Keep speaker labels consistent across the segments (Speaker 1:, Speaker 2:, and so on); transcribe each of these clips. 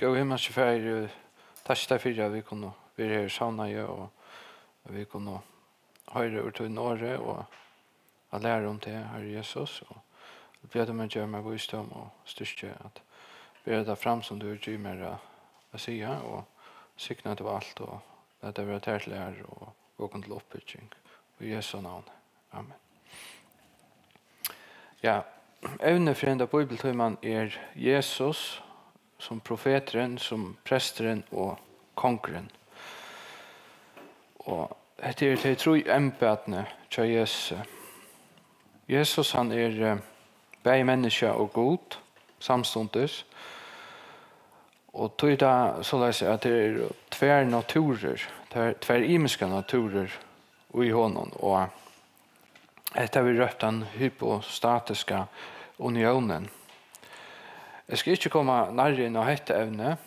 Speaker 1: gå himmelske ferie, takk deg for at vi kunne være her sammen, og vi kunne høre ut til Norge, og lære om det, Herre Jesus, og be dem å gjøre meg visdom og styrke at be det fram som du gjør mer å si, og sikne til alt, og la det være til lære, og gå til oppbygging. I Jesu navn. Amen. Ja, evne for enda bibeltøyman Jesus som profeteren, som presteren og kongeren. Og det de tro embedene til Jesus. Jesus han begge mennesker og god samstundes. Og tog da så la seg at det tver naturer, tver imiske naturer i honom, og etter vi røpt den hypostatiska unionen. Jeg skal ikke komme nærmere inn av dette evne.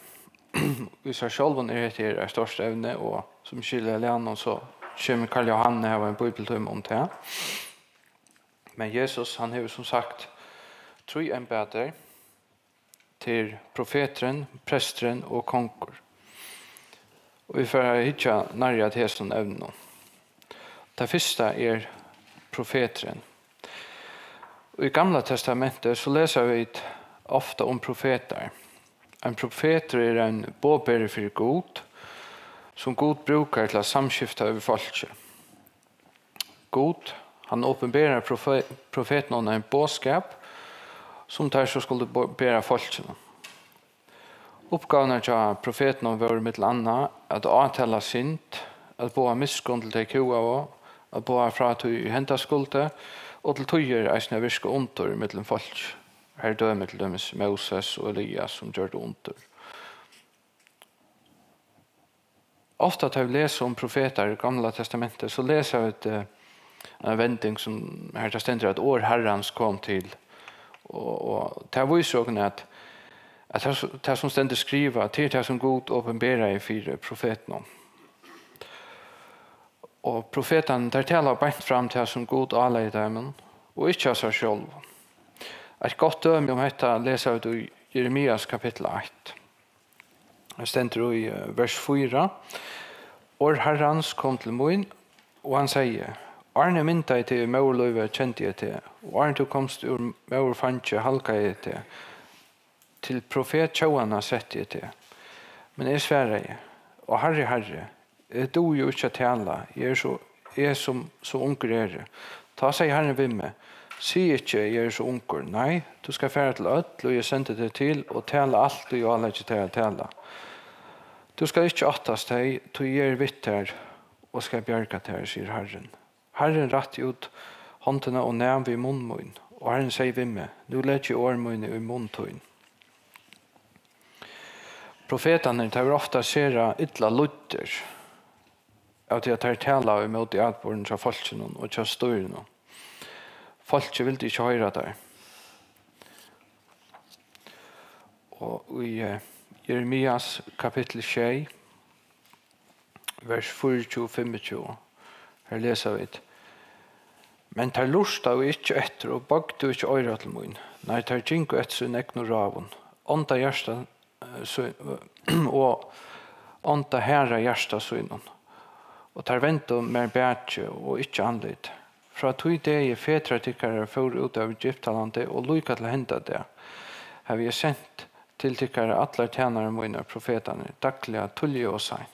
Speaker 1: Vi ser selv dette største evne, og som skylder Leon, så kommer Karl Johanne her en bibeltøm om det. Men Jesus, han har som sagt 3 embeder til profeteren, presteren og konger. Og vi får ikke nærmere til sånn evne. Det første profeteren. Og i Gamla testamentet så leser vi ofta om profeter. En profeter en påbærer for Gud, som Gud brukar til å samskifte over folket. Gud, han åpenberer profeten om en bådskap, som der så skulle bære folket. Oppgaven til profeten var mittel annet at avtale synd, at bo miskunn til de kua av, at bo fra til hentaskulde, og til tøyer eisne virke under mellom folk. Her dømer til dømes Moses og Elias som gjør det under. Ofta tar vi lese om profeter i Gamla testamentet, så leser vi en vending som her til stendet at år Herrens kom til. Og det viser også at det som stendet skriver til det som Gud åpenberer i 4 profetene. Og profeten der taler beint fram til som Gud avleier dem, og ikke av seg selv. Et godt døme om dette leser vi i Jeremias kapittel 1. Det stender i vers 4. År Herrens kom til min, og han sier, Arne mynta jeg til maurløyve kjente jeg til, og Arne du komst ur maurfantje halka jeg til profet tjauana sett jeg til. Men jeg sverre jeg, og Herre, jeg do jo ikke tala, jeg som så unger Ta seg Herren ved meg, si ikke jeg så unger, nei, du skal fære til ødel, og jeg sendte det til, og tala alt du alle ikke til å tala. Du skal ikke attast deg, du gir vitt her, og skal bjerga til, sier Herren. Herren ratt ut håndene og næm vid munnmøyen, og Herren sier ved meg, nu let jeg årmøyene i munntøyen. Profetene tar ofta sera ytla ludder, av det at de taler imot i atborden til folkene og til styrene. Folket vil ikke høre der. Og i Jeremias kapittel 6, vers 24-25, her leser vi Men tar lusta og ikke etter, og bagde ikke øyre til min. Nei, tar tjinko etter sin egnu raven. Ånda hjärsta og ånda herra hjärsta synen. Og tar vento mer bætje og ikke anlyd. Fra tog det fetra tykkare for ut av Egyptalandet og lykka til henda det. Har vi sendt til tykkare atler tjenare mine profetane, daglige, tullige og seint.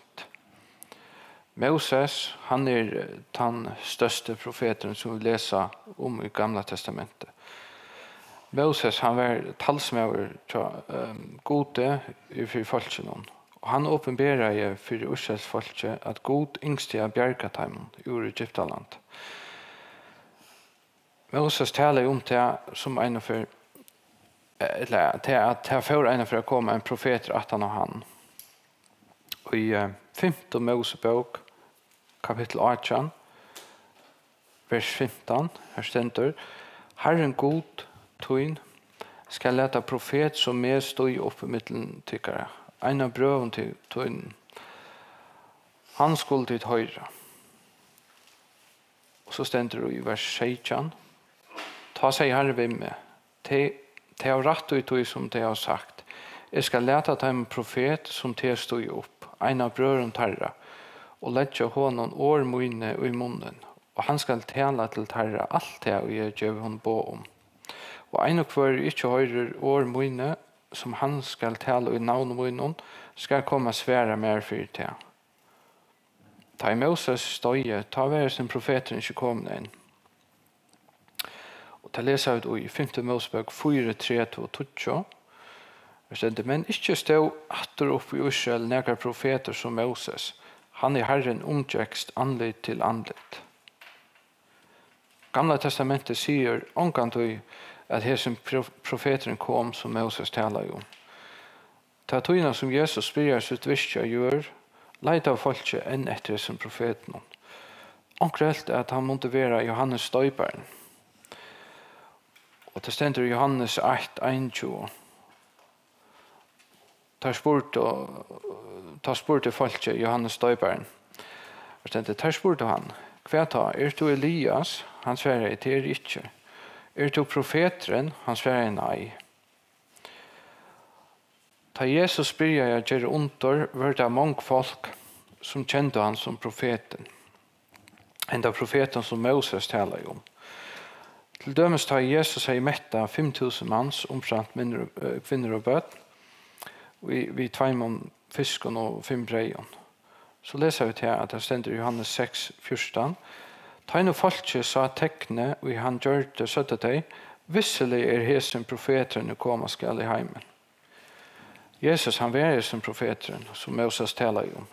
Speaker 1: Moses, han den største profeten som vi leser om i Gamla testamentet. Moses, han var talsmaver til gode for folkene. Og han åpenberer for Israelsfolket at God yngste av bjergateimen ur Egyptaland. Moses taler om det som en for eller til at det får en for å komme en profet at han og han. Og i 5. Mosebok, kapittel 18, vers 15, her stender, Herren god tøyn skal lete profet som med stod oppe i middelen tykkere. En av brøven til tøyn. Han skulle dit høyre. Og så stender det i vers 16, ta seg herre ved meg, til har rett og tøy som de har sagt. Jeg skal leta til en profet som til stod opp, en av brøren tarra, og letja honom årmøyne i munnen, og han skal tala til tarra alt det og jeg gjør hon bo om. Og en og hver ikke høyrer årmøyne som han skal tala i navnmøynen, skal komme svære mer for det. Ta i Moses støye, ta være sin profeten ikke kommet inn. Og ta leser vi i 5. Mosebok 4, 3, 2, 2. Men ikke stå atter opp i Israel nekar profeter som Moses. Han Herren omtjekst anlit til anlit. Gamla testamentet sier omkant at hesen profeteren kom som Moses talar om. Ta tøyna som Jesus spyrir sitt virkja gjør, leita av folket enn etter hesen profeten. Omkrelt at han måtte være Johannes Støyparen. Og det stender Johannes 8, 1-20. Ta spurte folket Johannes Støyparen. Ta spurte han, hva ta, du Elias? Han svarer, det ikke. Du profeteren? Han svarer, nei. Ta Jesus byrja jeg gjøre under, var det mange folk som kjente han som profeten. Enda profeten som Moses talar om. Til dømes tar Jesus seg metta 5000 manns, omframt kvinner og bøt, vi 2 fiskon og 5 breion. Så leser vi til at det stender Johannes 6, 14. Taino folket sa tekne, og han gjør det søtte deg, visselig hesen profeteren koma skal i heimen. Jesus han var som profeteren, som Moses talar om.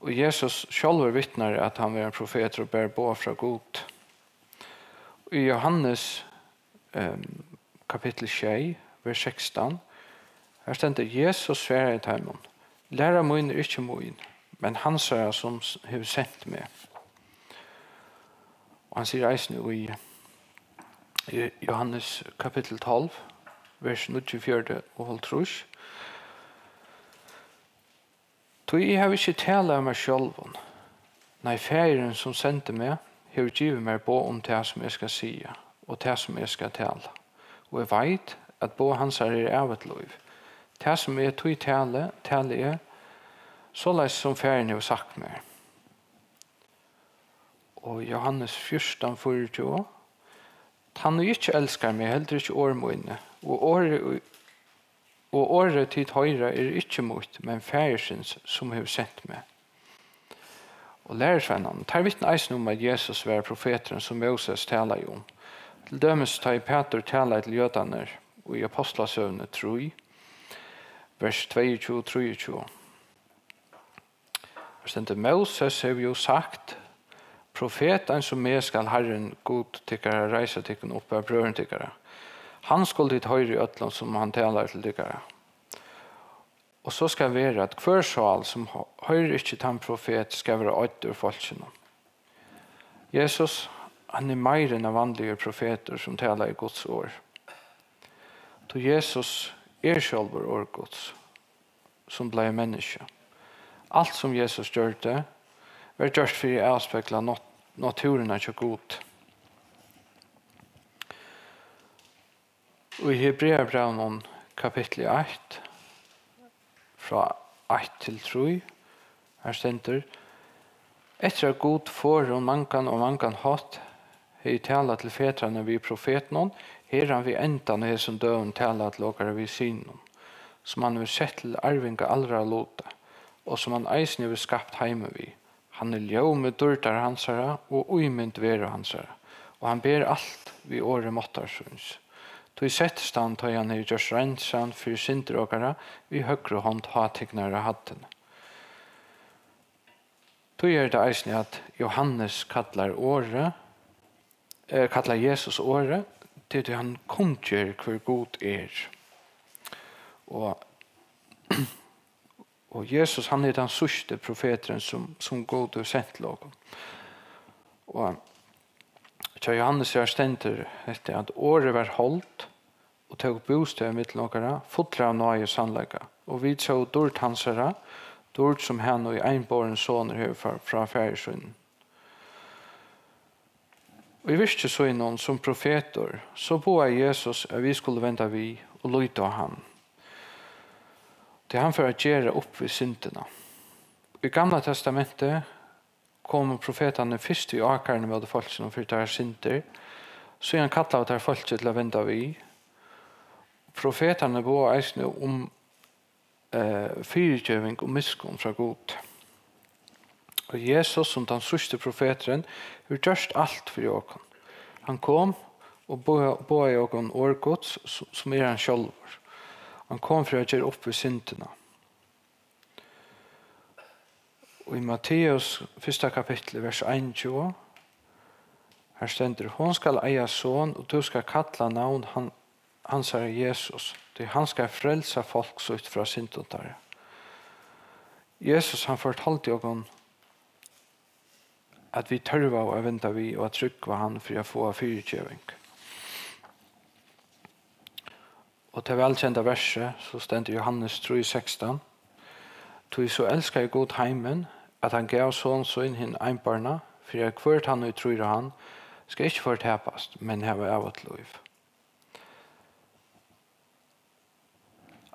Speaker 1: Og Jesus själv vittnar at han var en profet og bär bo fra god. I Johannes kapitel 6, vers 16, her stender Jesus svære i teimen. Læra min ikke min, men han sier som har sendt meg. Og han sier eisen i Johannes kapitel 12, vers 94 og halvtrus. Tog jeg har ikke tala av meg sjølven. Nei, færen som sendte meg, har givet meg på om det som jeg skal sige, og det som jeg skal tala. Og jeg vet at på hans er av et liv. Det som jeg tog tale jeg, så leis som færen har sagt meg. Og Johannes 14, 24, han ikke elskar meg, heller ikke årmøyne, og året tid høyre ikke mot, men færsens som har sendt meg. Og lærersvennene, tar vittne eisen om at Jesus var profeteren som Moses taler om. Til dømes tar Peter taler til jødene og i apostlasøvne 3, vers 22-23. Forstående Moses har jo sagt, profeten som jeg skal Herren god tykkere reise tykkene opp av brøren tykkere. Han skulle dit høyre i øtland som han taler til tykkere. Og så skal det være at hver sal som høyre ikke til en profet skal være øyder folkene. Jesus, han mer enn av vanlige profeter som taler i Guds år. Så Jesus selv år Guds, som ble menneske. Alt som Jesus gjør det, var gjort for å avspekle naturen er ikke god. Og i Hebreabrevnen kapittel 8, fra 1-3, her stender, etter god for og mankan hatt, har jeg talat til fetrene vi profeten, her han vi endan er som døven talat til åkere vi synen, som han vil sett til arvinga allra lota, og som han eisen vil skapt heime vi. Han ljøv med dørtar hansara og uimynd vera hansara, og han ber alt vi åre måttarsons. Tog settestand tar han i gjørs rensan for sinteråkara vi høyre hånd hatiknare hatten. Tog det eisen at Johannes kallar Jesus åre til han kunngjør hver god Og Jesus han den sørste profeteren som god og sendt loven. Og til Johannes stender etter at året var holdt og tog bostad mitt nokkara, fotler av nøye sannlegga. Og vi så dård hansara, dård som han og einbåren soner her fra færgesunnen. Og i virke så i noen som profeter, så boa Jesus at vi skulle vente vi og lytte av han. Det han för att göra upp vid synderna. I Gamla testamentet kom profeterna först i akarne med folk som för deras synder. Så han kallade det folk till att vända vi. Profeterna var eisne om fyrtjövning och misskon från god. Och Jesus som den sista profeten har gjort allt för oss. Han kom och bor i oss årgods som han själv. Han kom för att göra upp i synderna. Och i Matteus 1 kapitel, vers 21, här ständer, hon skall eia son, och du skal kalla navn hans är Jesus. Det han skal frälsa folk så ut fra syndotare. Jesus han fortalte oss att vi törva och vänta vi och att trycka han för att få fyrtjövning. Och till välkända verset så ständer Johannes 3:16. Tog så älskar jag god heimen att han gav son så in hin einbarna för att kvart han och tror han ska inte förtäpast men ha av ett liv.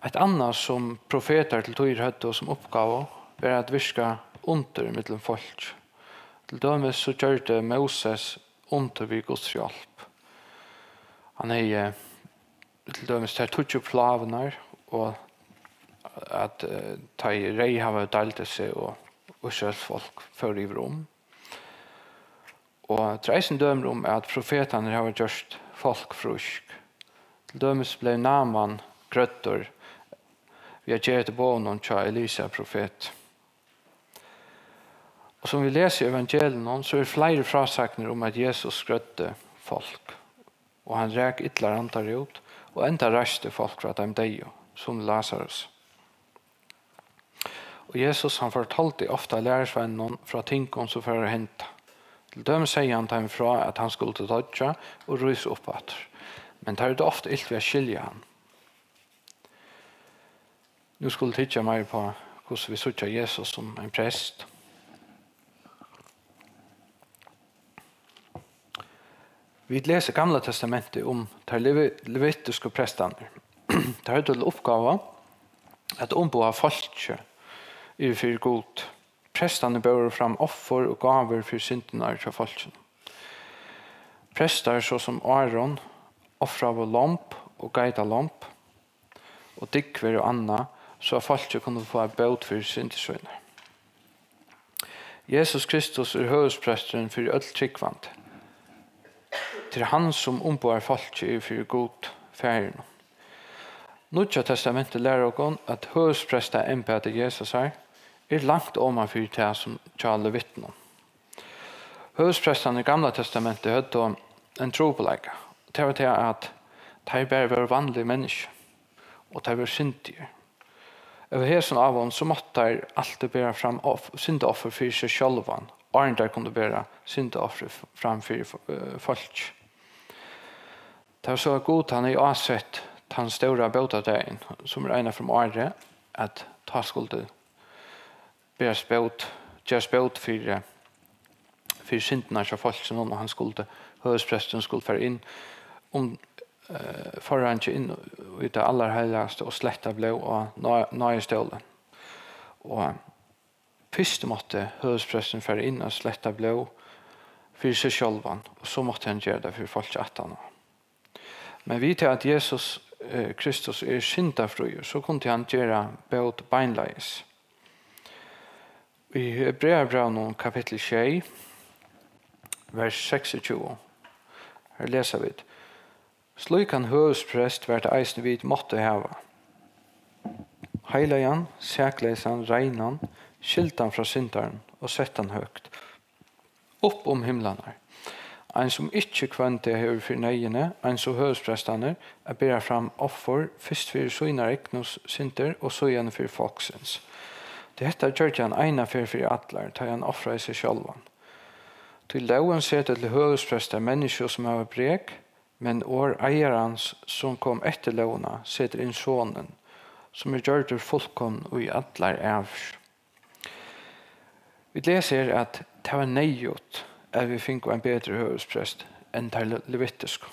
Speaker 1: Ett annat som profeter till tog hötte och som uppgav är att viska under mitteln folk. Till dömes så gjorde Moses under vid Guds hjälp. Han är till dömes där tog upp lavnar och att ta i rej har dalt sig och själv folk för i rum. Och treisen dömer om att profeterna har gjort folk frusk. Till dömes blev Naman grötter vi har gett bonen till Elisa profet. Och som vi läser i evangelien så är det flera frasakner om att Jesus grötte folk. Och han räk ytterligare antar ut och enda reste folk för att de deg som Lazarus. Och Jesus han fortalte ofta lärersvännen från tingon som för att hända. Till dem säger han dem fra att han skulle dodja och rysa upp att. Men det är ofta illt vi att skilja han. Nu skulle jag titta mer på hur vi söker Jesus som en präst. Vi läser Gamla testamentet om de levitiska prästarna. Det är till uppgave att omboa folket i för god. Prästarna bär fram offer och gaver för synderna till folket. Prästar såsom Aaron offrar av lamp och gaita lamp och dikver och anna så att folket kunde få en bot för synderna. Jesus Kristus är hövudsprästen för öll tryggvand. Det är han som omboar folket i för god färgen. Nya testamentet lär oss att hövudsprästa ämbetet Jesus är langt ovanför det som Charles vittnar. Hövudsprästarna i Gamla testamentet hade en trobelägga. Det var det att de bara var vanliga människor och de var syndiga. Över här som av så måtte de alltid bära fram syndoffer för sig själva och inte kunde bära syndoffer framför folk. Det var så god han i avsett den stora båtadegen som är ena från året att ta skulle bäras båt, görs båt för synderna av folk som han skulle, hövudsprästen skulle föra in om förrän in i det allra heligaste och släkta blå och nöje stålen. Och först måtte hövudsprästen föra in och släkta blå för sig själva och så måtte han göra det för folk att han. Men vi till att Jesus Kristus är syndafri så kunde han göra båt beinleis. I Hebreerbrevet kapitel 6, vers 26, her leser vi. Slik kan hövudspräst vært eisen vid måtte hava. Heilajan, säklesan, reinan, skiltan fra syndaren og settan høgt. Opp om himlanar. En som ikke kvante høver for nøyene, en som hövudsprästaner, bæra fram offer, først for synar eknos synder, og så igjen for folksens. Detta gjør han ena for atler, tar han offra i seg självan. Til loven setter til hövudspräster människor som har brek, men eierans som kom etter lovena setter inn sonen, som gjør det fullkomn og i atler avs. Vi leser at det var nejot at vi fikk en bedre hövudspräst enn det levitiske.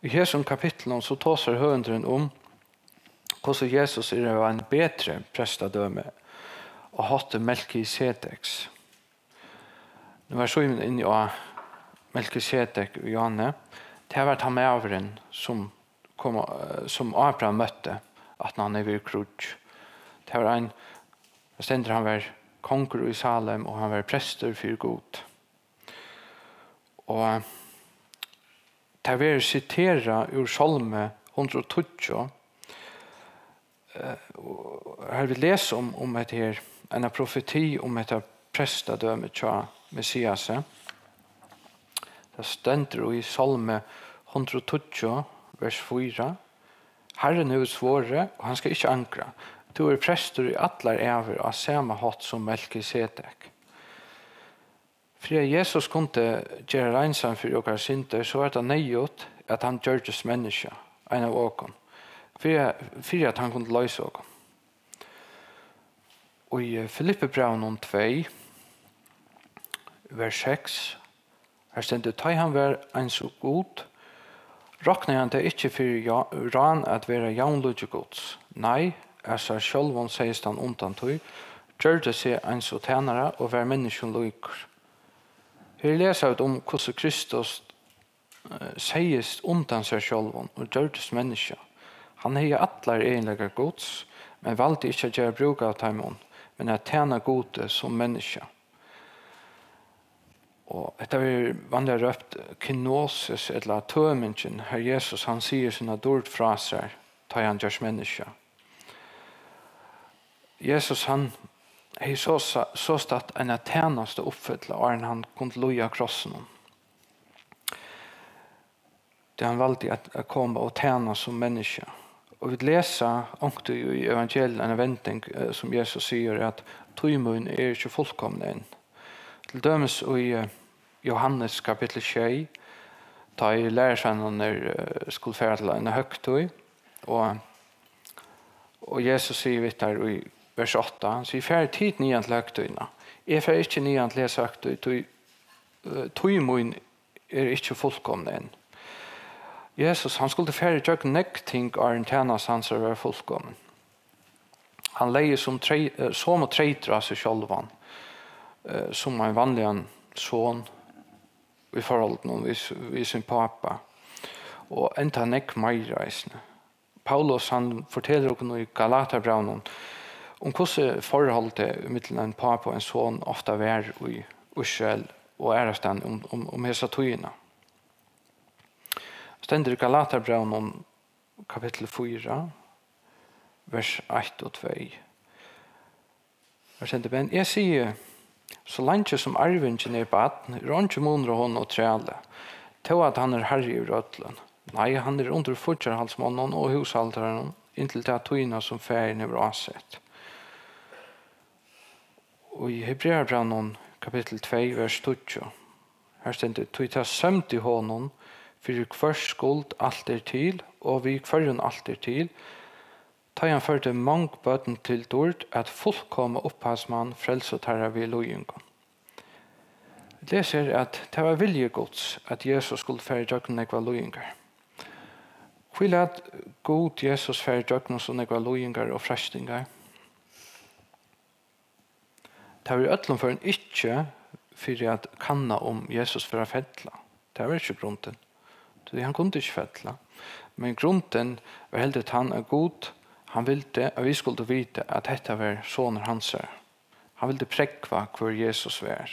Speaker 1: I hesson kapitlen så tåser høvendren om hvordan Jesus en bedre prestadøme og hatt Melkisedeks. Nå så inn i Melkisedek og Johanne. Det har vært han med avren som Abraham møtte at han ved krutsk. Det var en stender han var konger i Salem og han var prester for Gud. Og det var siteret ur Salme 120. Her vi leser om et her, en profeti om et prestadømme til Messias. Det stender i Salme 120, vers 4. Herren er svåre, og han skal ikke ankre. Du prester i atler ever av samme hatt som Melkisedek. For Jesus kunne gjøre rensam for dere synder, så var det nøyot at han gjørtes menneske, en av åken. For at han kunne løse åken. Og i Filippebrevnen 2, vers 6, her stender ta han var en så god, råkner han det ikke for ran at være jaunludje gods. Nei, så selv om sies han undan tog, gjør det seg en så tjenere og være mennesken lykker. Her leser vi om hvordan Kristus sies undan seg selv og gjør det menneske. Han har atler egentlige gods, men valgte ikke å gjøre bruk av dem, men å tjene gode som menneske. Og dette er vanlig røpt kenosis, eller tømingen, her Jesus han sier sine dård fra seg, tar han gjørs menneske. Jesus han har så stått en av tjeneste oppfylle, og han kunne loja krossen. Det han valgte å komme og tjene som menneske. Og vi leser ångte i evangeliet en venting som Jesus sier at tøymun ikke fullkomne enn. Til dømes i Johannes kapittel 6, da i lærersvennerne skulle fære til en høgtøy, og Jesus sier vidt her i vers 8, han sier fære tid nian til høgtøyene. Jeg fære ikke nian til lese høgtøy, tøymun ikke fullkomne enn. Jesus, han skulle fære gjøre nekting av en tjeneste hans å være fullkommen. Han leier som treiter av seg selv, som en vanlig son i forhold til noen vid sin pappa. Og enda nekk mer reisende. Paulus han forteller noe i Galaterbrevnen om hvordan forholdet mellom en pappa og en son ofte er i Israel og ærestand om hese tøyene. Stender i Galaterbrevnen kapittel 4, vers 1 og 2. Men jeg sier, så langt som arvingen baden, ikke munner hon og træle, til at han herre i rødlen. Nei, han under fortsatthalsmannen og hushalteren, inntil til tøyene som ferien er avsett. Og i Hebreerbrevnen kapittel 2, vers 20, her stender tog ta sømt i hånden, for hver skuld alt til, og vi hverjon alt til, ta han førte mange bøten til dård, at fullkomme opphavsmann frelse tarra ved lojungen. Vi leser at det var viljegods at Jesus skulle fære døgn nekva lojinger. Vil at god Jesus fære døgn som nekva lojinger og frestinger. Det var ødlom for en ikke for at kanna om Jesus for å fettla. Det var ikke grunden. Han kunne ikke fettla. Men grunden var helt at han god. Han ville at vi skulle vite at dette var soner hans. Han ville prekva hvor Jesus var.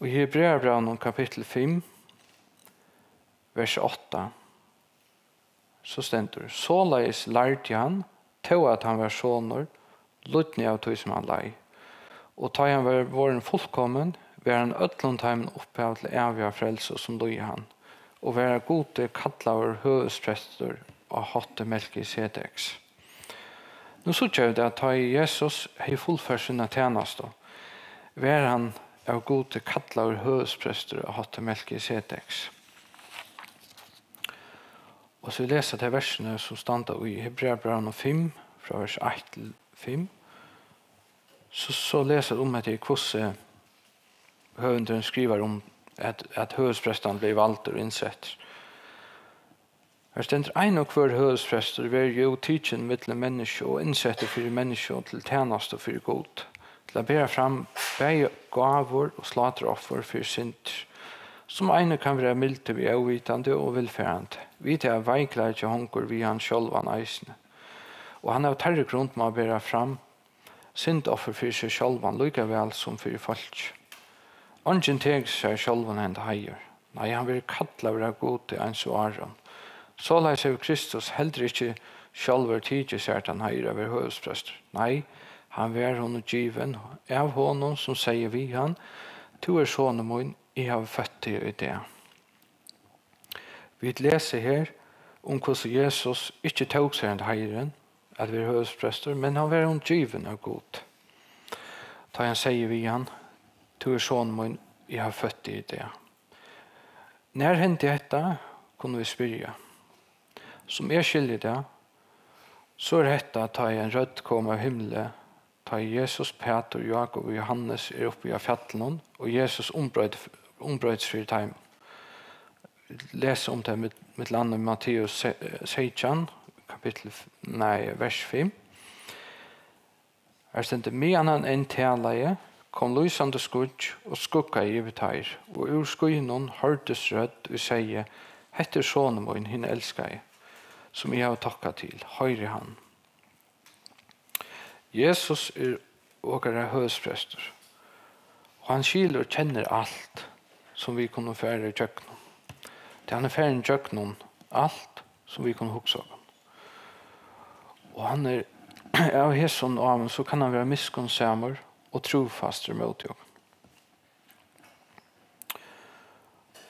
Speaker 1: Og i Hebreerbrevnen kapittel 5, vers 8, så stender såleis lærte han til at han var soner, lutni av tog som han lei. Og ta han var våren fullkommen, var han ødlundheimen opphav til evig frelse som løy han, og være gode kattlaver høvesprester og hatte Melkisedeks. Nå sørger vi det at ta Jesus har fullført sine tjenester, var han av gode kattlaver høvesprester og hatte Melkisedeks. Og så leser jeg versene som stod i Hebreerbrevnen 5, fra vers 1 til 5. Så leser jeg om at hvordan høvenderen skriver om at høvespresteren ble valgt og innsett. Her stender ein og hver høvesprester ver jo tidsen mittel menneske og innsetter for menneske til tjeneste for god. Til å bære fram begge gaver og slateroffer for synd, som ene kan være milde ved avvitende og velfærende. Vi til å veikler ikke honker vi han selv han eisene. Og han har tærre grunn med å bære fram syndoffer for seg selv han likevel som for folk. Ongen teg seg selv han hent heier. Nei, han vil kattla være god til en svaren. Så la seg Kristus heller ikke selv tidlig sært han heier over høvesprester. Nei, han var hon given av honom som sier vi han, «Tu er sonen min, jeg har født deg i det». Vi leser her om hvordan Jesus ikke tog seg en heieren, at vi er høvesprester, men han var hon given av god. Da han sier vi han, «Tu er sonen min, jeg har født deg i det». När hände detta kunde vi spyrja. Som skiljer det, så detta ta en röd kom av himle, ta Jesus, Peter, Jakob och Johannes uppe i fjällen och Jesus ombröts för time. Läs om det med landet Matteus 16, vers 5. Här stod det medan en talaje kom lysande skugg og skugga i evitær, og ur skuggen hørtes rødt og sier, «Hette sonen min, henne elsker jeg, som jeg har takket til, høyre han». Jesus er åkere høvesprester, og han skiler og kjenner alt som vi kunne fære i kjøkkenen. Det han er fære i kjøkkenen, alt som vi kunne huske om. Og han er av hesson og amen, så kan han være miskunnsamer og trofaster mot jo.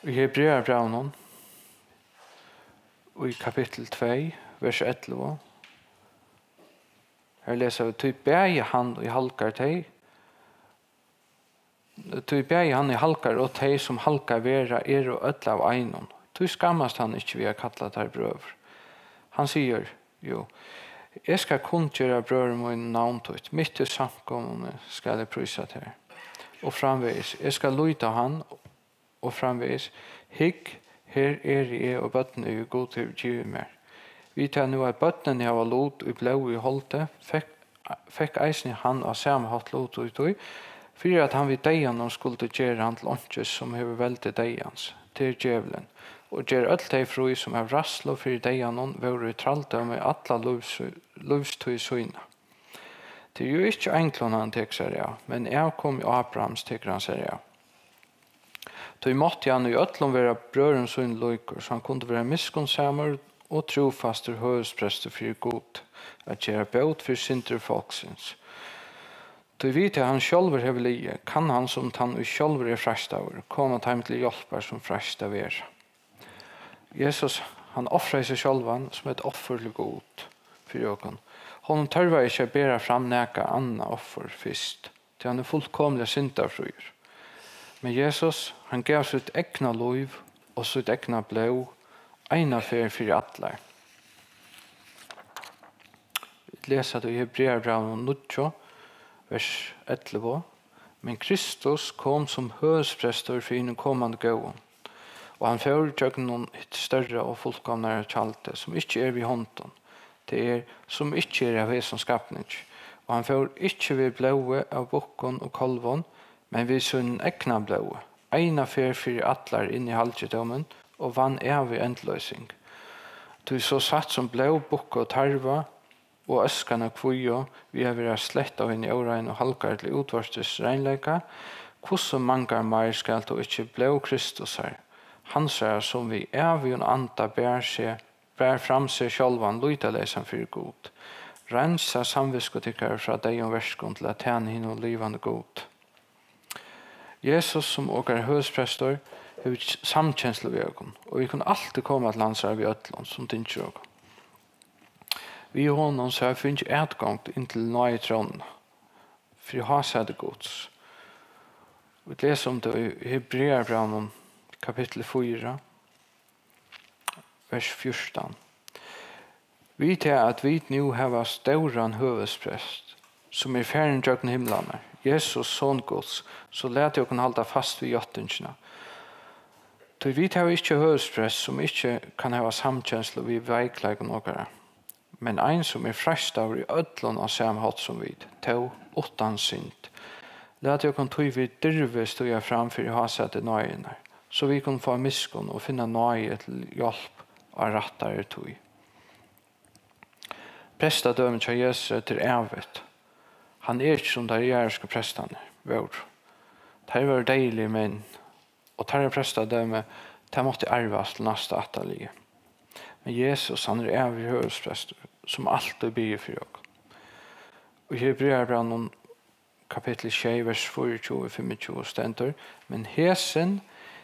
Speaker 1: I Hebreerbrevnen, og i kapittel 2, vers 11, her leser vi, «Ty bæge han i halkar teg, ty bæge han i halkar og teg som halkar vera og ødla av einon. Ty skammast han ikke ved å kalla der brøver». Han sier, jo, «Jeg skal kun gjøre brøver min navntøyt, mitt i samkommende skal jeg prysa til». Og framveis, «Jeg skal lyta han», og framveis, «Hikk, her jeg og bøttene er god til å give meg». Vi tar nu at bøttene jeg var lot og blå i holdet, fikk eisen han av samme hatt lot og tog, for at han vid deian skulle gjøre han til åndsjes som hever veldig deians, til djevelen, og gjør alt de fri som er rasslo for deian var i tralta med alla livstøy søyna. Det er jo ikke enklån han tek seg av, men jeg kom i Abrahams teker han seg av. Då måtte han i ötlom være brøren søyn løyker, så han kunne være miskunnsamer og trofaster høvesprester for god, at gjøre bøt for sinter folksins. Då vet han sjølver hevelige, kan han som han og sjølver er frestaver, komme til til hjelper som frestaver. Jesus, han offrer seg sjølvan som et offer til god for jøkken. Honom tørver ikke å bære fram næka anna offer først, til han er fullkomlig sinterfrøyer. Men Jesus, han gav sitt egna liv og sitt egna blod, ena for atler. Vi leser det i Hebreerbrevnen 9, vers 11. Men Kristus kom som høvesprester for en kommande gåen, og han fører tjøkken et større og fullkomnere kjalte, som ikke er ved hånden. Det som ikke er av hesen skapning. Og han fører ikke ved blåe av bokken og kolvån, men vi sunn egna blåe, eina for atlar inn i halvdjedommen, og vann evig endløsing. Du så satt som blå, bukke og tarva, og øskane kvujo, vi har vært slett av inn i årein og halkar til utvarstes regnleika, hvordan mangar mer skal du ikke blå Kristus her? Han sier som vi evig og anta bær fram seg sjálvan luitalesan for god. Rensa samviskotikkar fra deg og verskon til at tjene hinn og livande god. Jesus som åker høvesprestor har samkjensle ved oss, og vi kan alltid komme til landsar ved Øtland som tinker oss. Vi i honom så har finnet etgang inntil nøye tronen, for å ha seg det gods. Vi leser om det i Hebreerbrevnen kapittel 4, vers 14. Vi til at vi nu har stauran høvesprest, som er færen jøkken himlene, Jesus, son Guds, så lät jag kunna hålla fast vid göttingsna. Så vi tar ikke høystress som ikke kan ha samkjensle vi veiklag og noe. Men en som frest av i ødlån av samme hatt som vi, til åttan synd. Lät jag kan tog vi dyrve stod jag framför i haset i nøyene, så vi kan få miskunn og finna nøye til hjelp av rattare tog. Prestadømen til Jesus til evet. Han ikke som de jæriske prestene, vår. Det var deilige menn, og det prestadøme, det måtte arvas til neste atterlige. Men Jesus, han evig høresprester, som alltid byr for oss. Og i Hebreerbrevet kapitel 6, vers 24-25 stendur, men hesen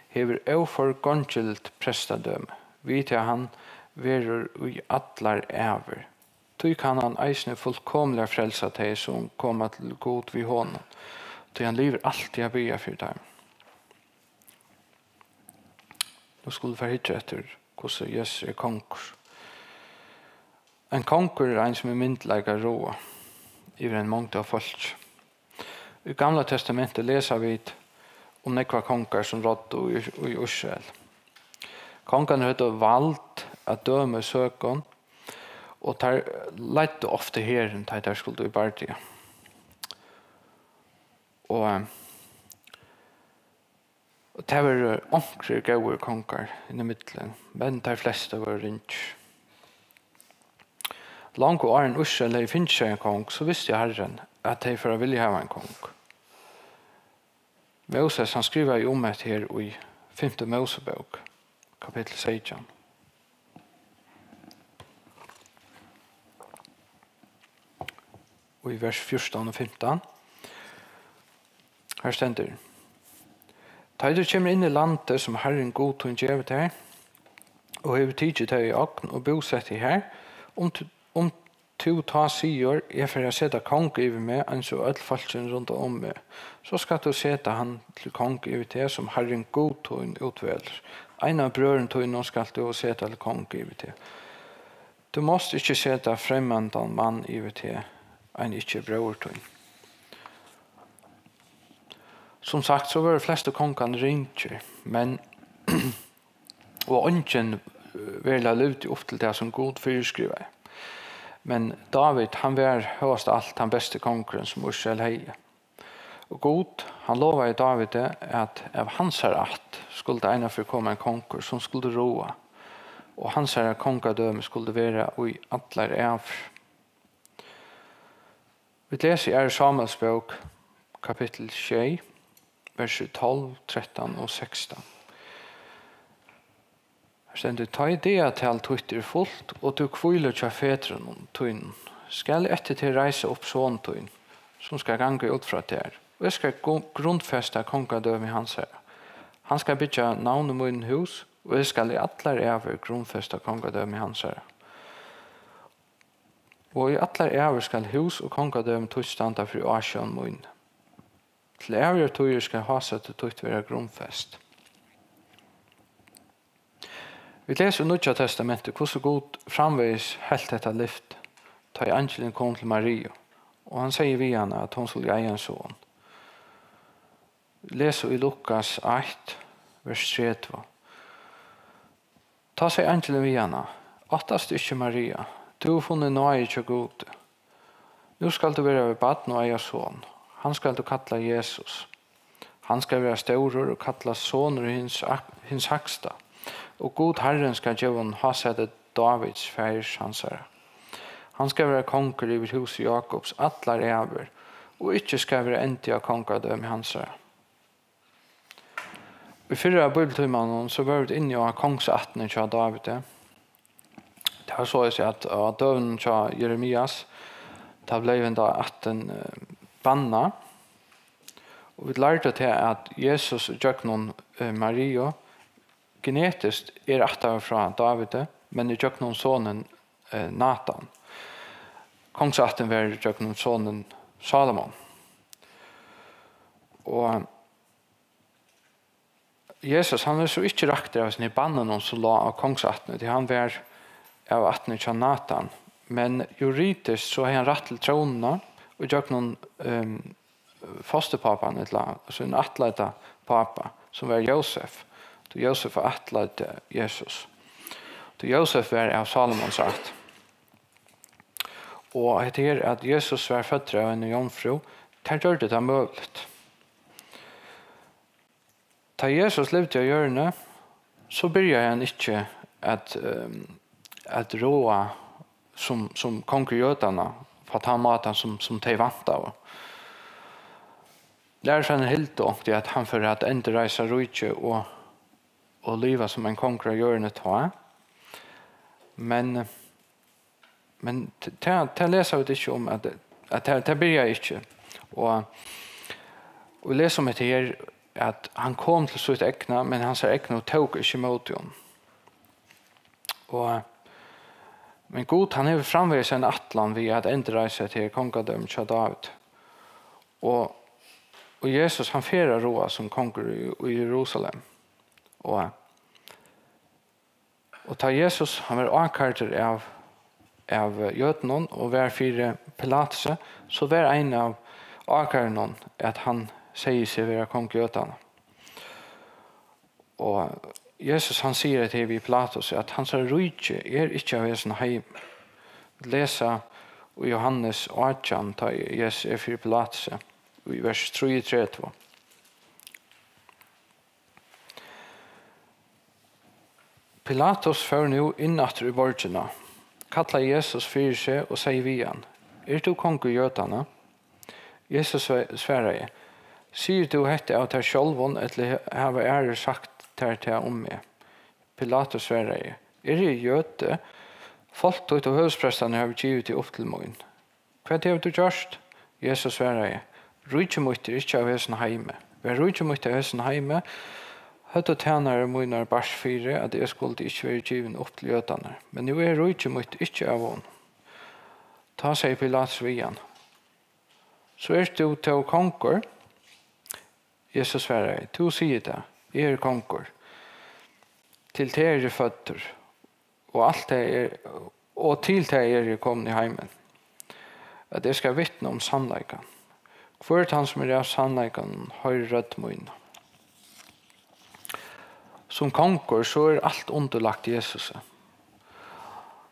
Speaker 1: hever oforgångelt prestadøme, vi til han verur i atlar æver. Tøy kan han eisne fullkomlega frelsa teg som koma til god vi hånden, tøy han lever alltid a bya for dem. Nå skulle vi hitje etter hvordan Jesus konkur. En konkur en som myndlega roa, iver en mångd av folk. I Gamla testamentet leser vi om nekva konger som rådde i Israel. Kongen hadde valgt at døme søkon, og der lette ofte herren til der skulle i Bardia. Og det var omkring gode konger i midtelen, men de fleste var rynk. Langt og åren Israel finnes ikke en kong, så visste herren at de for å vilje ha en kong. Moses han skriver jo om et her i 5. Mosebok, kapitel 16. Og i vers 14 og 15. Her stender. Da du kommer inn i landet som Herren god tog gjevet her, og hever tidset her i åkn og bosett i her, om to ta sier, jeg for å sette kong over meg, enn så ødel falsen rundt om meg. Så skal du sette han til kong over til, som Herren god tog utvelder. En av brøren tog nå skal du sette til kong over til. Du måste ikke sette fremmede mann over til, enn ikke brører tog. Som sagt, så var de fleste kongene ringer, men og ønsken ville levd opp til det som god fyrskriver. Men David, han var høyest alt han beste kongren som Israel heier. Og god, han lovet i David at av hans rett skulle det ene for komme en konger som skulle roa. Og hans kongadøme skulle være i atler av. Vi leser i Samuels bok, kapitel 6, vers 12, 13 og 16. Her stender, ta idea til alt Twitter fullt, og du kviler til fedren og tøyen. Skal etter til reise opp sånn tøyen, som skal gange ut fra der. Og jeg skal grunnfeste kongadøm i hans herre. Han skal bytja navn om min hus, og jeg skal i atler over grunnfeste kongadøm i hans herre. Og i atler over skal hus og kongadøm tøystanda for Asjon min. Til over tøyer skal ha seg til tøyt være grunnfest. Vi leser i Nødja testamentet hvordan god framveis helt dette lift ta i angelen kom til Maria, og han sier vi henne at hun skulle eie en son. Vi leser i Lukas 8, vers 30. Ta seg angelen vi henne, attast ikke Maria, du har funnet nøye til god. Nå skal du være ved baden og eie son. Han skal du kalla Jesus. Han skal være staurer og kalla soner hins haksta. Og god Herren skal gjøre han ha sett Davids færs hans herre. Han skal være konger i huset Jakobs, atler ever, og ikke skal være endt av kongerdøm i hans herre. I fyrre av bibeltøymannen så var vi inne av kongsattene til David. Det har så jeg at av døvnen til Jeremias, da ble vi da 18 banna. Og vi lærte til at Jesus gjør noen Maria, genetiskt attav fra David, men i gjør noen sonen Nathan. Kongsatten var gjør noen sonen Salomon. Og Jesus, han så ikke rakt av sin bannen noen som la av kongsatten, til han var av 18 til Nathan. Men juridisk så har han rett til tronene, og gjør noen fosterpapan, altså en atleta papa, som var Josef. då Josef attlade Jesus. Då Josef var av Salomons art. Og det er at Jesus var født av en jomfru, det gjør det muligt. Da Jesus levde i hjørnet, så begynte han ikke at råa som konkurrøtene på at han maten som de vant av. Læreren helt nok det at han for at enda reise rydtje og leva som en konkurrør hjørnet ta. Men det leser vi ikke om at det blir jeg ikke. Og vi leser om det her at han kom til sitt ekne, men hans ekne tog ikke mot ham. Men Gud, han har framvist en atlan via at endre seg til kongadøm til David. Og Jesus, han ferer roa som konger i Jerusalem. Og ta Jesus, han var avkarter av jødenen og var fire Pilatus, så var en av avkarterne at han sier seg være kongjøtene. Og Jesus, han sier til vi Pilatus at hans rydtje ikke av hessen heim. Lesa i Johannes 18, ta Jesus for Pilatus, i vers 3-3. Pilatus fører nå innatter i borgene, kallar Jesus fyrir seg og sier vi han, du kongjøtene? Jesus svarer, sier du hette av ter sjølvån, eller har ære sagt ter til om meg? Pilatus svarer, jøte? Folk tog til høvdsprestene har givet til opp til moen. Hva har du gjort? Jesus svarer, rydtje mot ikke av hessen heime. Vær rydtje mot av hessen heime, høtte tjenere moenar bars fire, at jeg skulle ikke være givet opp til jøtene. Men nå rydtje mot ikke av hon. Ta seg Pilatus vian. Så du til konkur? Jesus svarer, du sier det, jeg konkur. Til te føtter, og alt det og til te kommet i heimen. At jeg skal vittne om sannleikan. Hvert han som av sannleikan har rødt munn. Som konkur så alt underlagt Jesus.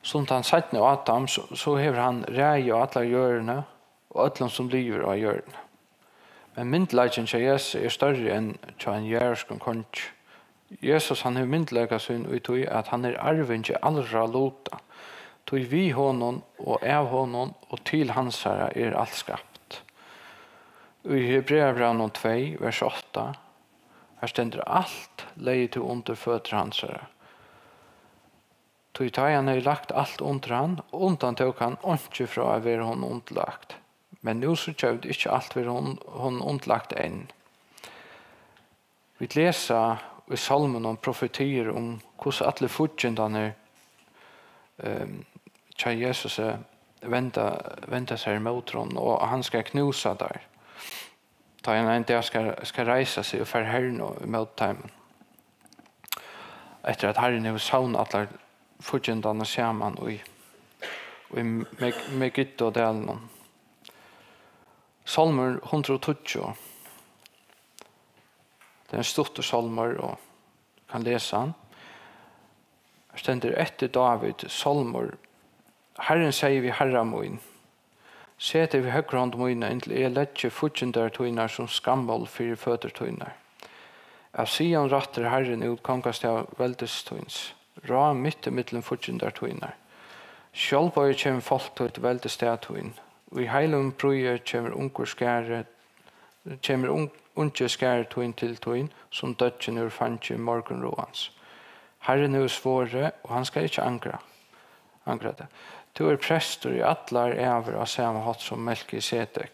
Speaker 1: Som han satt ned Adam, så hever han rei og alle hjørne, og alle som lever av hjørne. Men myndelagen til Jesus større enn til en jærersken konk. Jesus, han har myndelaget sin ut i at han arven til allra lota. Tog vi honom og av honom og til hans herre alt skapt. I Hebreerbrevet 2, vers 8, her stender alt leie til under føtter hans herre. Tog han har lagt alt under han, og undan tok han ikke fra å være hon underlagt. Men nå så kjøvd ikke alt være hon underlagt enn. Vi leser i salmen om profetier om hvordan alle fortjentene til Jesus venter seg mot honom, og han skal knuse der. Da han en dag skal reise seg og føre herren mot timen. Etter at herren har savnet alle fortjentene sammen og med gitt og delen. Salmer 120. Det er en stort salmer og kan lese han. Her stender etter David salmer. Herren sier vi herra moin. Se til vi høyre hånd moina inntil jeg letje fortjender tøyner som skammål for føtter tøyner. Av Sion ratter herren ut kongast av veldes tøyns. Ra midt i middelen fortjender tøyner. Sjølvbøy kommer folk til et veldes tøyn. Og i heilum brøyer kommer unge skære tøyn til tøyn, som dødgen ur fantje morgenroans. Herren er svåre, og han skal ikke angra det. Du prester i atlar ever av samme hatt som Melkisedek.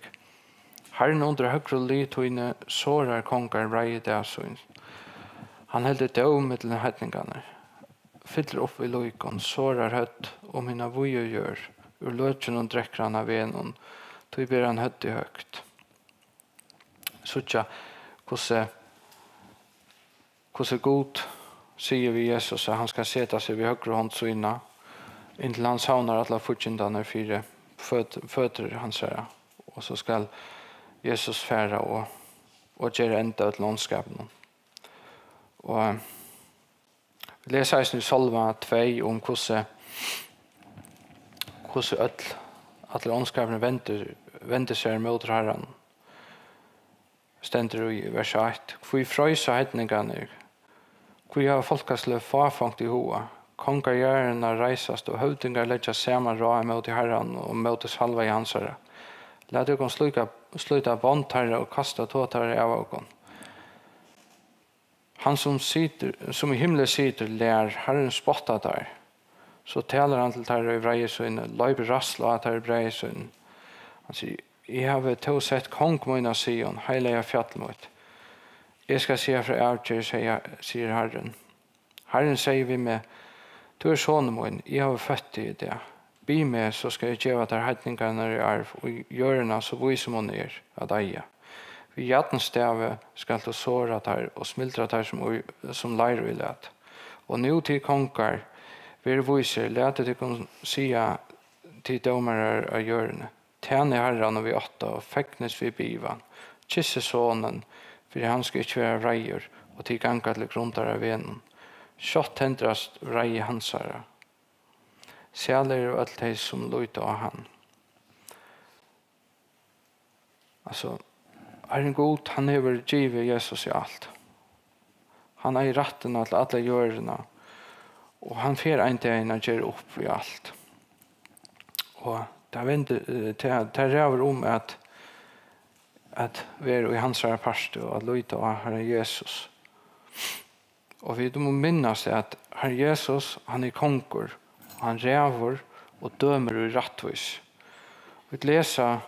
Speaker 1: Herren under høyre li tøyne sårar kongar rei dæsøyn. Han heldur døv middelen hetningane. Fyller opp i loikon, sårar høtt om hina vujo gjør. Ur løtjen og drekker han av venon, tog ber han høtt i høgt. Suttja, hvordan god sier vi Jesus at han skal seta seg ved høyre håndsøyna, inntil han savner alle fortjentene fire føtter hans herre. Og så skal Jesus fære og gjøre enda til åndskapen. Og Vi leser i Salva 2 om hvordan alle åndskapene venter seg mot Herren. Stender i vers 8. Hvor frøysa hedningene, hvor har folkesle fafangt i hoa, kongar gjerne reisast og høvdingar letja saman råd mot Herren og mot salva i hansare. Lät dere sluta båndtarre og kasta tåtarre av ogon. Han som i himlen sitter lär Herren spotta der, så taler han til tarre i vrejesøyne, løyper rassla at tarre i vrejesøyne. Han sier, jeg har to sett kong mina Sion, heilige fjallmot. Jeg skal se fra avtjer, sier Herren. Herren sier vi med, du er sonen min, jeg har født i det. Bi med, så skal jeg gjøre der heitningarna i arv, og gjørena så viser man at eie. Vi jattenstave skal du såra der, og smiltra der som leir i let. Og nå til kongar, vi viser, lete de kan sia til domare av gjørene. Tjene Herren og vi åtta, og feknes vi bivan. Kisse sonen, for han skal ikke være reier, og til ganga til gruntar av venen. Kjott hendrast rei hansara. Særlig og alt de som løyte av han. Altså, Herren god, han hever givet Jesus i alt. Han er i ratten til alle gjørene, og han fer en dag å gjøre opp i alt. Og det ræver om at være i hans parste og at løyte av Herren Jesus. Og vi må minnes at Herren Jesus, han er konkur, han ræver og dømer i rattvis. Vi leser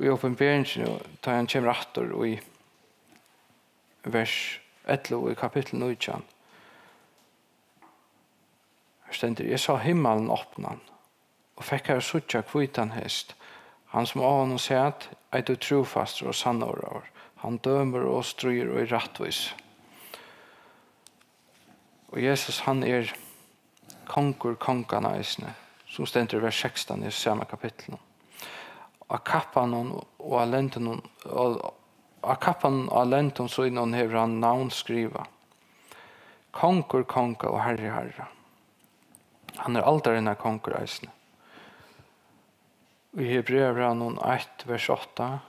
Speaker 1: i åpenberingen, da han kommer atter i vers 11 i kapittel 9. Her stender, jeg sa himmelen åpna, og fikk her suttja kvitan hest. Han som av honom sett, er du trofast og sannår. Han dømer og stryr og er rattvis. Og Jesus, han er kongarna eisne, som stender i vers 16 i samme kapittel. Av kappan og alenton så innan hever han navn skriva. Konkur og herre. Han er alderen av konkur eisne. I Hebreerbrevet 1, vers 8,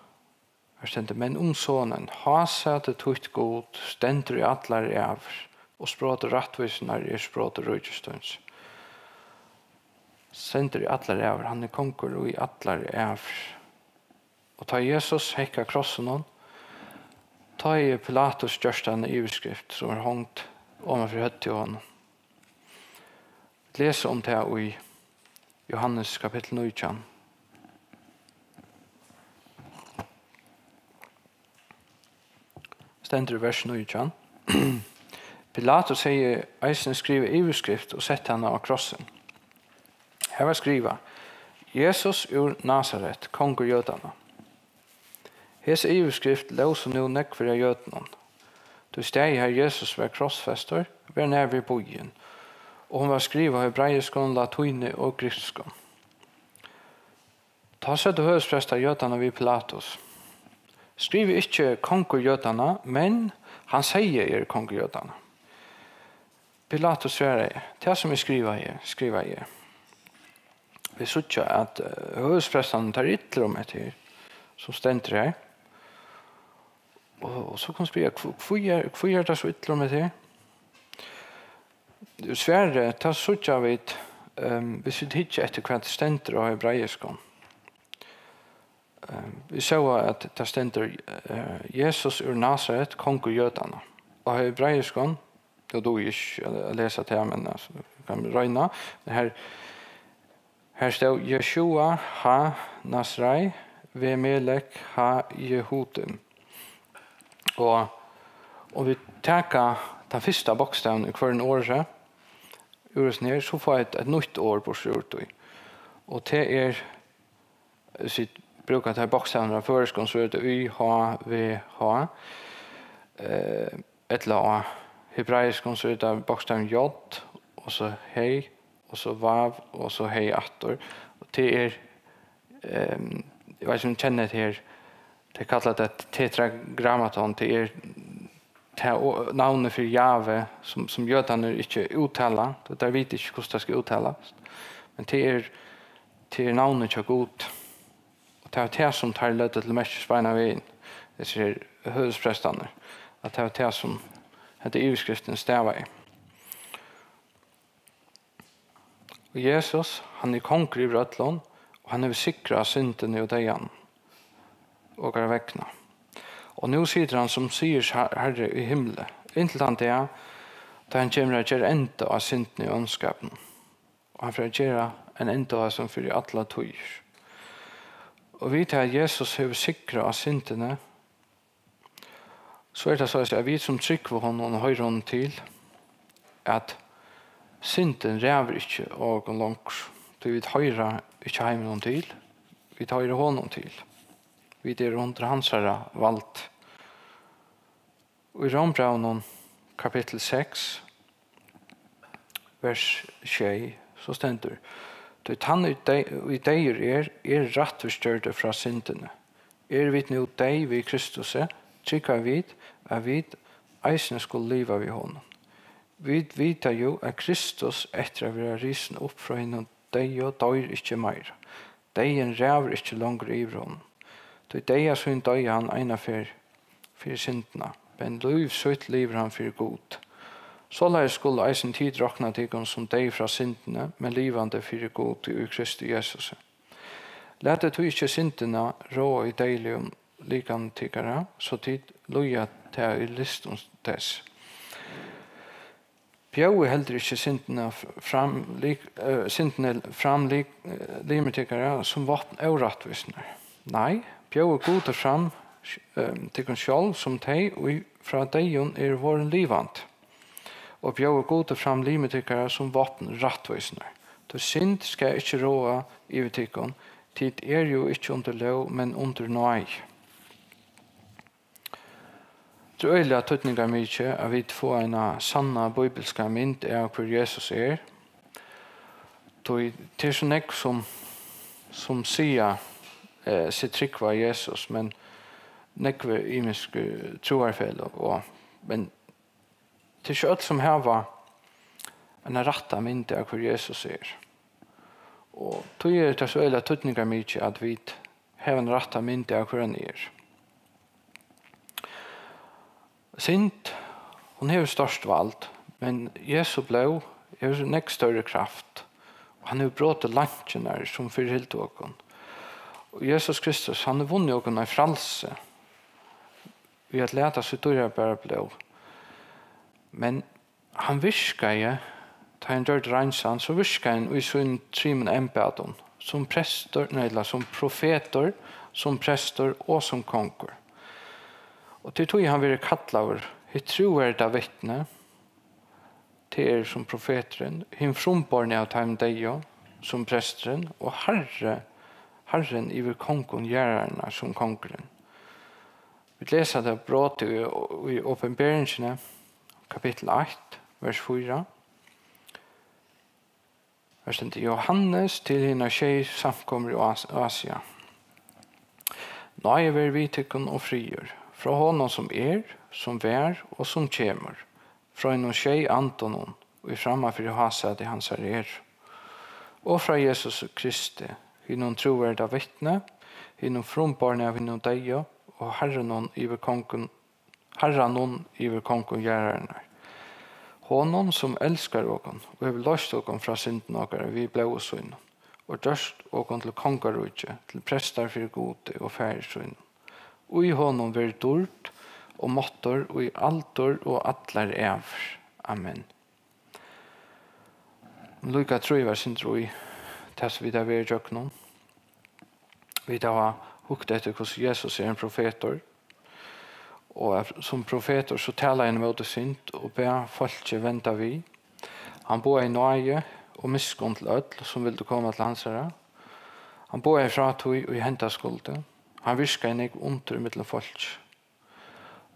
Speaker 1: her stender, men sonen, ha sett tutt god, stender i atlar ever, og språt rattvisnar språt rujestøns. Stender i atlar ever, han er konkur og i atlar ever. Og ta Jesus hekka krossen hon, ta i Pilatus gjørstande iveskrift som er hongt omanfor høtt til honom. Les om det i Johannes kapittel 9. Stender i vers 9. Pilatus sier eisen skriver iveskrift og sette henne av krossen. Her var skriva, Jesus ur Nazaret, kongur jødana. Hes iveskrift løs og nå nekk for jødene. Du steg her Jesus var krossfester, var nær ved bojen, og hun var skriva hebraiskon, latuine og grekskon. Ta seg til høyspresta jødene vid Pilatus. Skriver ikke kongur jødene, men han sier kongur jødene. Pilatus svarer, det som jeg skriver jeg. Vi sier at høyspresten tar ytterligere om etter, som stender her. Og så kan vi spørre, hvor gjør det så ytterligere om etter? Sverre, ta sier vi, hvis vi ikke etter hva det stender av hebraiskon. Vi så at det stender Jesus ur Nazaret, kongur jødene. Og hebraiskon, det er du ikke lese til, men kan røyne. Her står Yeshua ha Nasrai, ve Melek ha Jehudim. Og om vi taker den første bokstaven i hver året, ned, så får jeg et nytt år på slutt. Og det sitt brukar ta bokstaven av føreskon, så det Y, H, V, H. Eller hebraiskon, så det bokstaven J, og så hei, og så vav, og så hei attor. Og det jeg vet ikke om du kjenner det her, det kallar det tetragrammaton, det navnet för Jave som jötarna inte uttala, då där vet inte hur det ska uttalas. Men det är navnet till god. Och det är det som tar lötet till mest spärna vägen. Det ser huvudsprästarna. Att det är det som heter utskriften stävar i. Och Jesus, han är konkur i Rötlån och han är sikra synden och dejan och är väckna. Och nu sitter han som syrs herre i himlen. Intill han det, där han kommer att göra enda av synden och önskapen. Og han får gjøre en enda som for alle tøyer. Og vi til Jesus har sikret av syndene, så det så at vi som trykker honom og hører honom til, at synden ræver ikke og langt. Vi hører ikke hjemme honom til, vi hører honom til. Vi er under hans herre valgt. Og i Rombraunen kapittel 6, vers 6, så stendur du tann i deir rattforstørte fra syndene. Vi nu deg vi Kristus, trykker vi at vi eisene skulle liva vi honom. Vi vita jo at Kristus etter å være risen opp fra henne deg og døyr ikke mer. Deien ræver ikke langer i honom. Du deg så døy han ena for syndene, men liv søtt liver han for god. Så lær skulle eisen tid råkna til som deg fra syndene, men livande for god i Kristi Jesus. Lät det ikke syndene rå i deilig om likande tiggare, så tid loja til i listen dess. Bjau heller ikke syndene fram limetiggare som vapen og rattvisner. Nei, bjau gode fram til sjálv som teg, og fra deion våren livant. Og bjør gode fram limetikkere som vapen rattvisner. Så synd skal ikke råa i vetikken, tid jo ikke under lov, men under nøy. Det er øyelig at tøtninger mye at vi får en sanna bibelska mynd av hvor Jesus Det er så nek som sier sitt trykk var Jesus, men nek var imisk troarfell, men det er ikke alt som her var en ratta mynd av hvor Jesus Og tog det så øyelig tøtninger mye at vi har en ratta mynd av hvor han Synd, hon har størst valgt, men Jesus ble nek større kraft. Og han har brått lantjener som forhilt åken. Og Jesus Kristus, han har vunnet åken av fralse. Vi har leta sitt døra bare ble. Men han viskar ta en dørt rensan, så viskar han i sin trimen embedon, som prester, eller som profeter, som prester og som konkur. Og til tog han vil kattlaver, jeg tror det vittne, til som profeteren, hin frumbarne av time deio, som presteren, og Herren iver kongen gjerarna som konkurren. Vi leser det brått i åpenberingsene, kapittel 8, vers 4. Versen til Johannes til henne tjej samkommer i Asia. Nå vi vitikken og frier, fra honom som som vær og som kjemer, fra en tjej Antonon, og i framfor hasa det hans og fra Jesus Kristi, hinnom troverda vittne, hinnom frumbarne av hinnom deio, og herrenon iver kongen gjerarna. Honom som elskar åken, og har løst åken fra synden åkere, vi ble også inn, og dørst åken til kongarutje, til prestar for gode og færesøyn. Og i honom vil dård og måttor, og i altor og atler evr. Amen. Lukka tror var sin tro i tess vi der vi jøknon. Vi har hukt etter hvordan Jesus en profetor, og som profetor så taler han mot synd og ber folk venta vi. Han bor i nøye og miskunn til ødel som vil komme til hans herre. Han bor i fratøy og i henta skulde. Han virker en eg under mellom folk.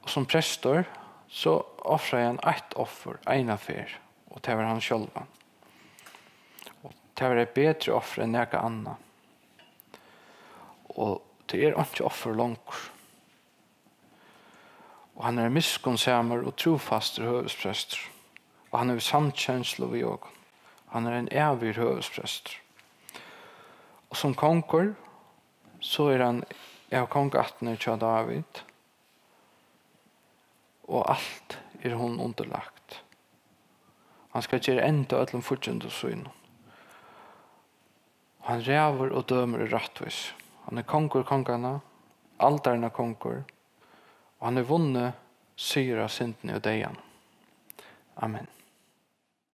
Speaker 1: Og som prestor så offrer han ett offer, en affær, og det var han selv. Og det var et bedre offer enn noe annet. Og det ikke offer langt. Og han er miskunnsamer og trofaster høvesprester. Og han er samkjenslo ved oss. Han er en evig høvesprester. Og som konger, så er han av kongattene til David. Og alt er hon underlagt. Han skal gjøre enda ødelen fortjent og søgn. Han ræver og dømer i rattvis. Han er konger kongarna, alderen av konger, og han er vunnet syre av syndene og deian. Amen.